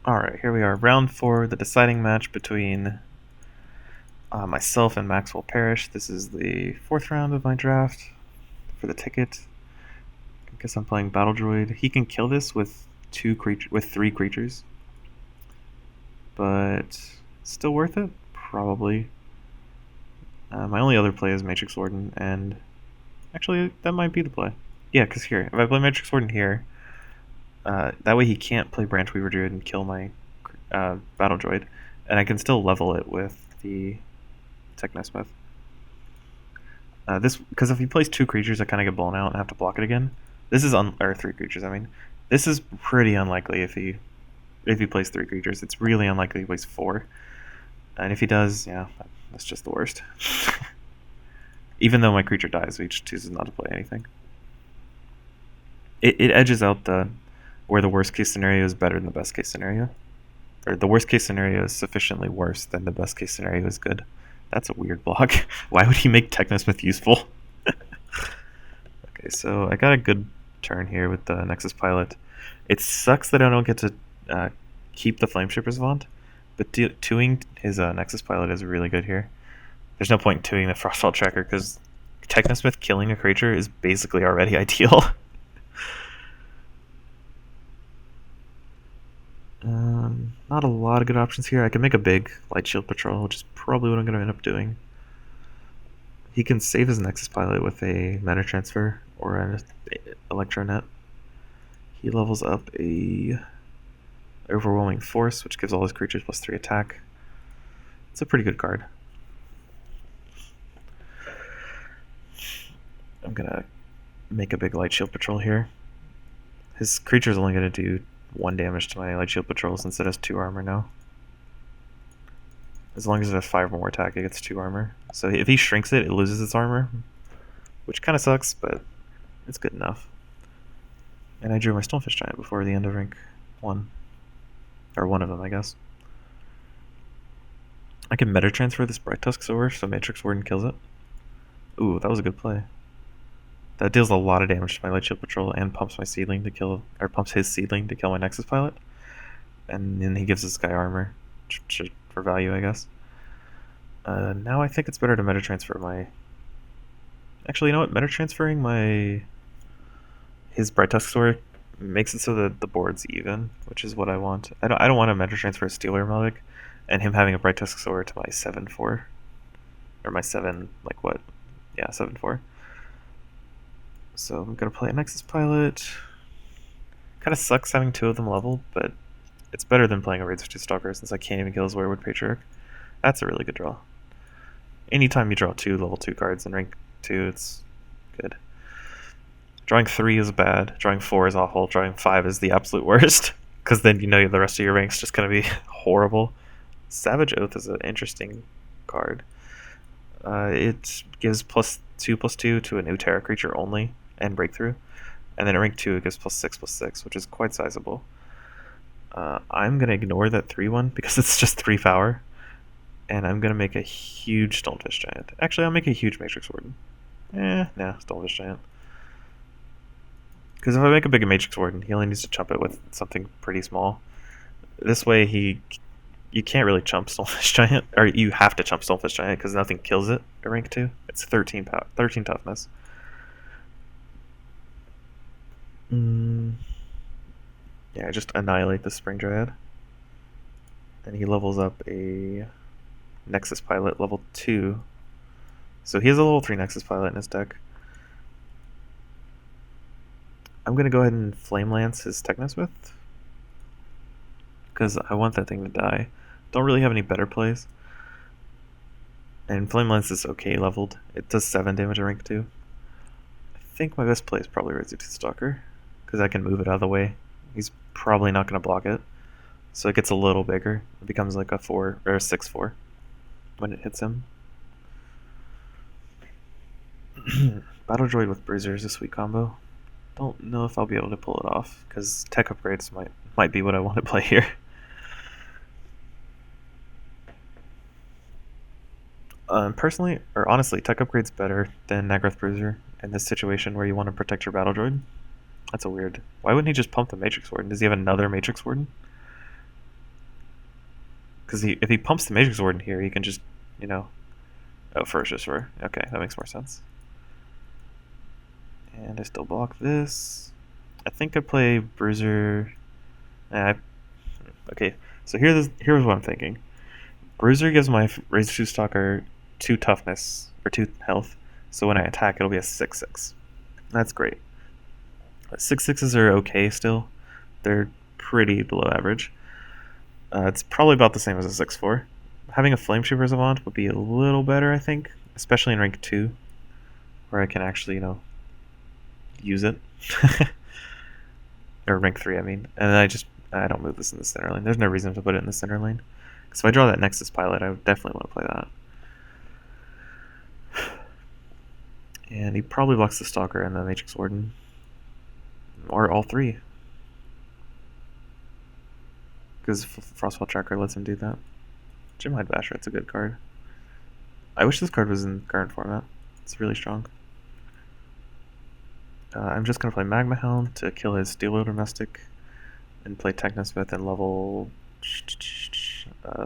Alright, here we are. Round 4, the deciding match between myself and Maxwell Parrish. This is the 4th round of my draft for the ticket. I guess I'm playing Battle Droid. He can kill this with 3 creatures. But still worth it? Probably. My only other play is Matrix Warden, and actually that might be the play. Yeah, because here, if I play Matrix Warden here, that way he can't play Branch Weaver Druid and kill my Battle Droid, and I can still level it with the Technosmith. This because if he plays 2 creatures, I kind of get blown out and have to block it again. This is or 3 creatures. I mean, this is pretty unlikely if he plays 3 creatures. It's really unlikely he plays 4, and if he does, yeah, that's just the worst. Even though my creature dies, he just chooses not to play anything. It edges out where the worst case scenario is better than the best case scenario, or the worst case scenario is sufficiently worse than the best case scenario is good. That's a weird block. Why would he make Technosmith useful? Okay, so I got a good turn here with the Nexus Pilot. It sucks that I don't get to keep the Flameshipper's Vaunt, but 2ing his Nexus Pilot is really good here. There's no point in 2ing the Frostfall Tracker because Technosmith killing a creature is basically already ideal. Not a lot of good options here. I can make a big Light Shield Patrol, which is probably what I'm going to end up doing. He can save his Nexus Pilot with a Mana Transfer or an Electronet. He levels up a Overwhelming Force, which gives all his creatures +3 attack. It's a pretty good card. I'm going to make a big Light Shield Patrol here. His creature is only going to do 1 damage to my Light Shield Patrol since it has 2 armor now. As long as it has 5 more attack, it gets 2 armor. So if he shrinks it, it loses its armor, which kind of sucks, but it's good enough. And I drew my Stonefish Giant before the end of rank 1. Or one of them, I guess. I can meta transfer this Bright Tusk Sower so Matrix Warden kills it. Ooh, that was a good play. That deals a lot of damage to my Light Shield Patrol and pumps my Seedling to kill, or pumps his Seedling to kill my Nexus Pilot. And then he gives this guy armor for value, I guess. Now I think it's better to meta transfer my. Actually, you know what? Meta transferring his Bright Tusk Sword makes it so that the board's even, which is what I want. I don't want to meta transfer a Steeler Melodic, and him having a Bright Tusk Sword to my 7/4, or my 7 like what? Yeah, 7/4. So I'm gonna play a Nexus Pilot. Kind of sucks having 2 of them leveled, but it's better than playing a Razor Tooth Stalker since I can't even kill his Weirwood Patriarch. That's a really good draw. Anytime you draw 2 level 2 cards in rank 2, it's good. Drawing 3 is bad. Drawing 4 is awful. Drawing 5 is the absolute worst, because then you know the rest of your rank's just gonna be horrible. Savage Oath is an interesting card. It gives +2/+2 to a new Terra creature only, and Breakthrough. And then at rank 2 it gives +6/+6, which is quite sizable. I'm going to ignore that 3/1 because it's just 3 power. And I'm going to make a huge Stonefish Giant. Actually, I'll make a huge Matrix Warden. Nah, Stonefish Giant. Because if I make a big Matrix Warden, he only needs to chump it with something pretty small. This way you can't really chump Stonefish Giant, or you have to chump Stonefish Giant because nothing kills it at rank 2. It's 13 toughness. Yeah, just annihilate the Spring Dryad. And he levels up a Nexus Pilot level 2. So he has a level 3 Nexus Pilot in his deck. I'm going to go ahead and Flame Lance his Technosmith, because I want that thing to die. Don't really have any better plays. And Flame Lance is okay leveled. It does 7 damage at rank 2. I think my best play is probably Razor Tooth Stalker, because I can move it out of the way. He's probably not going to block it. So it gets a little bigger. It becomes like a 4 or a 6/4 when it hits him. Battle Droid with Bruiser is a sweet combo. Don't know if I'll be able to pull it off, because tech upgrades might be what I want to play here. Personally, or honestly, tech upgrade's better than Naggaroth Bruiser in this situation where you want to protect your Battle Droid. That's a weird. Why wouldn't he just pump the Matrix Warden? Does he have another Matrix Warden? Because if he pumps the Matrix Warden here, he can just, you know... Oh, Ferocious Roar. Okay, that makes more sense. And I still block this. I think I play Bruiser... okay, so here's what I'm thinking. Bruiser gives my Razor 2 Stalker 2 toughness, or 2 health, so when I attack it'll be a 6/6. That's great. 6/6s are okay still. They're pretty below average. It's probably about the same as a 6/4. Having a Flameshooter Savant would be a little better, I think, especially in rank 2, where I can actually, use it. Or rank 3, I mean. And I don't move this in the center lane. There's no reason to put it in the center lane. Because if I draw that Nexus Pilot, I would definitely want to play that. And he probably blocks the Stalker and the Matrix Warden. Or all three. Because Frostfall Tracker lets him do that. Gemhide Basher, it's a good card. I wish this card was in current format. It's really strong. I'm just going to play Magma Hound to kill his Steel Domestic and play Technosmith and level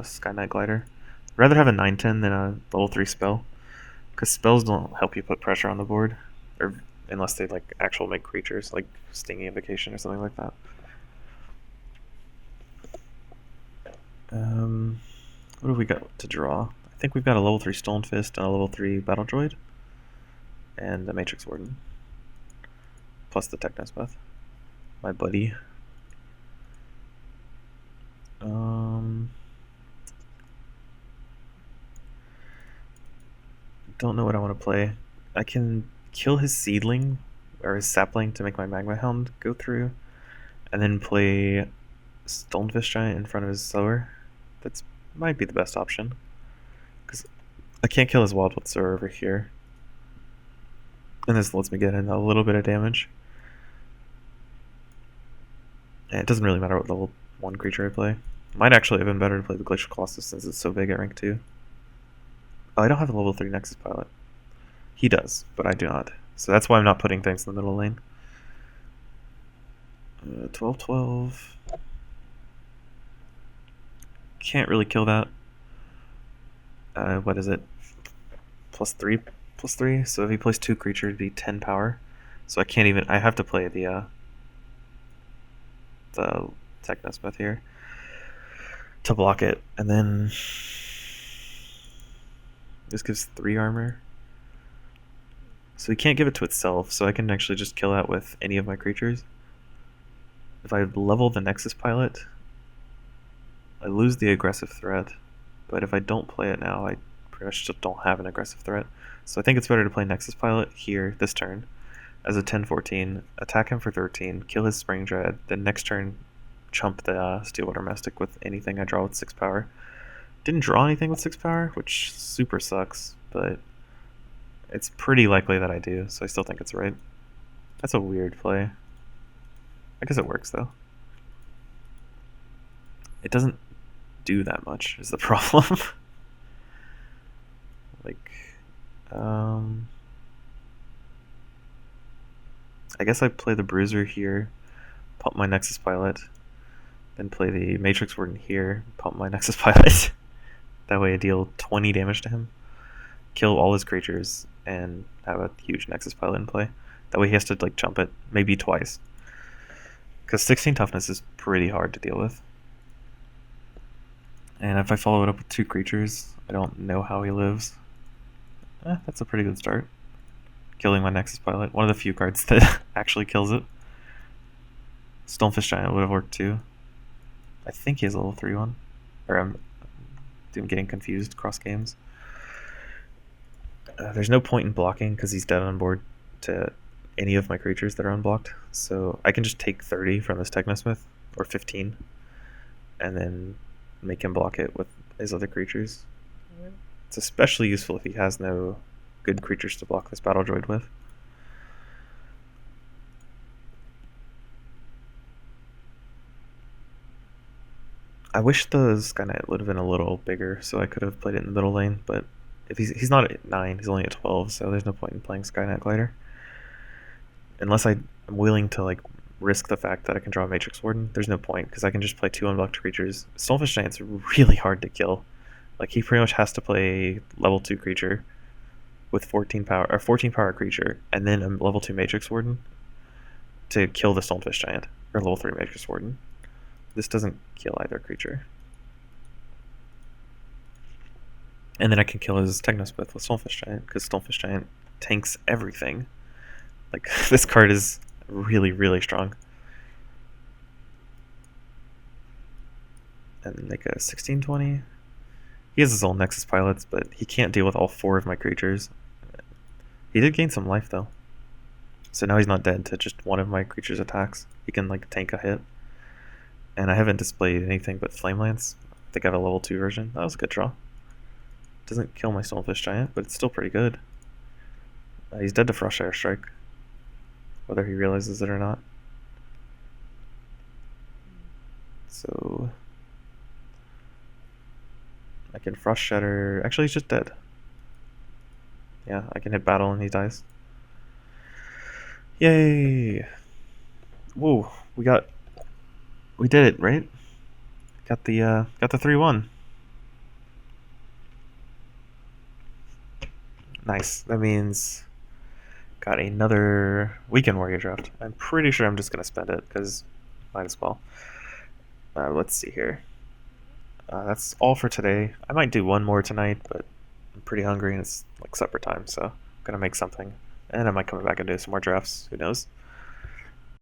Sky Glider. I'd rather have a 9/10 than a level 3 spell, because spells don't help you put pressure on the board, or unless they actual make creatures, like Stinging Invocation or something like that. What have we got to draw? I think we've got a level 3 Stolen Fist and a level 3 Battle Droid, and a Matrix Warden, plus the Technosmith, my buddy. Don't know what I want to play. I can kill his Seedling or his Sapling to make my Magma Hound go through, and then play Stonefish Giant in front of his Sower. That's might be the best option, because I can't kill his Wildwood Sower over here, and this lets me get in a little bit of damage. And it doesn't really matter what level 1 creature I play. Might actually have been better to play the Glacial Colossus since it's so big at rank 2. Oh, I don't have a level 3 Nexus Pilot. He does, but I do not. So that's why I'm not putting things in the middle lane. 12/12. Can't really kill that. What is it? +3/+3. So if he plays 2 creatures, it'd be 10 power. So I can't even. I have to play the Technosmith here to block it, and then this gives 3 armor. So he can't give it to itself, so I can actually just kill that with any of my creatures. If I level the Nexus Pilot, I lose the aggressive threat, but if I don't play it now, I pretty much just don't have an aggressive threat. So I think it's better to play Nexus Pilot here this turn as a 10/14, attack him for 13, kill his Spring Dread, then next turn chump the Steelwater Domestic with anything I draw with 6 power. Didn't draw anything with 6 power, which super sucks, but it's pretty likely that I do, so I still think it's right. That's a weird play. I guess it works, though. It doesn't do that much, is the problem. I guess I play the Bruiser here, pump my Nexus Pilot, then play the Matrix Warden here, pump my Nexus Pilot. That way I deal 20 damage to him, kill all his creatures, and have a huge Nexus Pilot in play. That way he has to jump it, maybe twice. Because 16 toughness is pretty hard to deal with. And if I follow it up with 2 creatures, I don't know how he lives. That's a pretty good start. Killing my Nexus Pilot. One of the few cards that actually kills it. Stonefish Giant would have worked too. I think he has a level 3 one. Or I'm getting confused cross games. There's no point in blocking because he's dead on board to any of my creatures that are unblocked. So I can just take 30 from this Technosmith, or 15, and then make him block it with his other creatures. It's especially useful if he has no good creatures to block this Battle Droid with. I wish the Sky Knight would have been a little bigger, so I could have played it in the middle lane, but if he's not at 9, he's only at 12, so there's no point in playing Sky Knight Glider. Unless I'm willing to risk the fact that I can draw a Matrix Warden. There's no point, because I can just play 2 unblocked creatures. Stonefish Giant's really hard to kill. Like, he pretty much has to play level 2 creature with 14 power, or 14 power creature, and then a level 2 Matrix Warden to kill the Stonefish Giant, or level 3 Matrix Warden. This doesn't kill either creature. And then I can kill his Technospith with Stonefish Giant, because Stonefish Giant tanks everything. Like, this card is really, really strong. And make a 16/20. He has his own Nexus pilots, but he can't deal with all 4 of my creatures. He did gain some life, though. So now he's not dead to just one of my creatures' attacks. He can, like, tank a hit. And I haven't displayed anything but Flame Lance. I think I have a level 2 version. That was a good draw. Doesn't kill my Stonefish Giant, but it's still pretty good. He's dead to Frost Airstrike, whether he realizes it or not. So I can Frost Shatter. Actually, he's just dead. Yeah, I can hit battle and he dies. Yay! Whoa, we did it, right? Got the 3-1. Nice. That means got another Weekend Warrior draft. I'm pretty sure I'm just gonna spend it because might as well. Let's see here. That's all for today. I might do one more tonight, but I'm pretty hungry and it's like supper time, so I'm gonna make something. And I might come back and do some more drafts. Who knows?